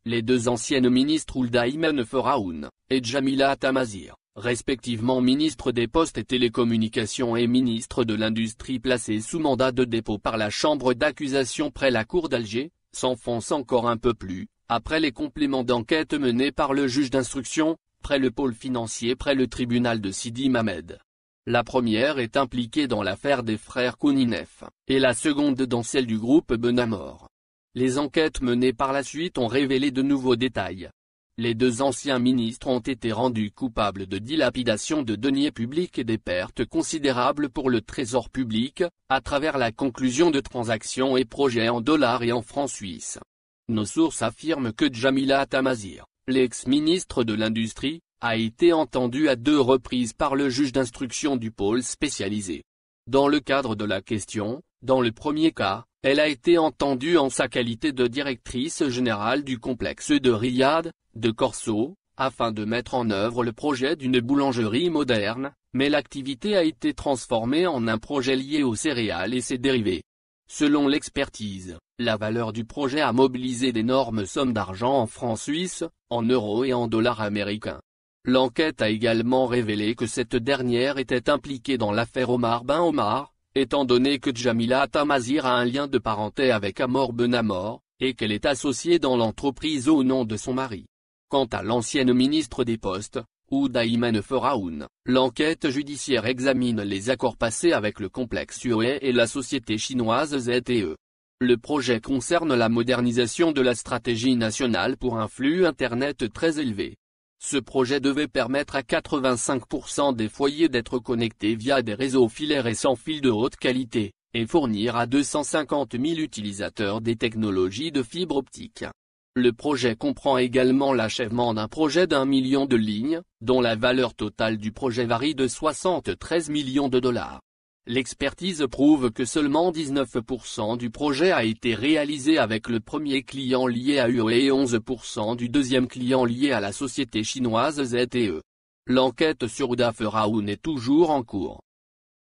Les deux anciennes ministres Hulda Ayman Feraoun et Jamila Tamazir, respectivement ministre des Postes et Télécommunications et ministre de l'Industrie placés sous mandat de dépôt par la chambre d'accusation près la cour d'Alger, s'enfoncent encore un peu plus, après les compléments d'enquête menés par le juge d'instruction, près le pôle financier près le tribunal de Sidi Mamed. La première est impliquée dans l'affaire des frères Kouninef, et la seconde dans celle du groupe Benamor. Les enquêtes menées par la suite ont révélé de nouveaux détails. Les deux anciens ministres ont été rendus coupables de dilapidation de deniers publics et des pertes considérables pour le trésor public, à travers la conclusion de transactions et projets en dollars et en francs suisses. Nos sources affirment que Jamila Tamazir, l'ex-ministre de l'Industrie, a été entendue à 2 reprises par le juge d'instruction du pôle spécialisé. Dans le cadre de la question, dans le premier cas, elle a été entendue en sa qualité de directrice générale du complexe de Riyad, de Corso, afin de mettre en œuvre le projet d'une boulangerie moderne, mais l'activité a été transformée en un projet lié aux céréales et ses dérivés. Selon l'expertise, la valeur du projet a mobilisé d'énormes sommes d'argent en francs suisses, en euros et en dollars américains. L'enquête a également révélé que cette dernière était impliquée dans l'affaire Omar Ben Omar, étant donné que Jamila Tamazir a un lien de parenté avec Amor Benamor, et qu'elle est associée dans l'entreprise au nom de son mari. Quant à l'ancienne ministre des Postes, Hulda Ayman Feraoun, l'enquête judiciaire examine les accords passés avec le complexe Huawei et la société chinoise ZTE. Le projet concerne la modernisation de la stratégie nationale pour un flux Internet très élevé. Ce projet devait permettre à 85% des foyers d'être connectés via des réseaux filaires et sans fil de haute qualité, et fournir à 250 000 utilisateurs des technologies de fibre optique. Le projet comprend également l'achèvement d'un projet d'1 million de lignes, dont la valeur totale du projet varie de 73 millions de dollars. L'expertise prouve que seulement 19% du projet a été réalisé avec le premier client lié à Huawei et 11% du deuxième client lié à la société chinoise ZTE. L'enquête sur Hulda Feraoun est toujours en cours.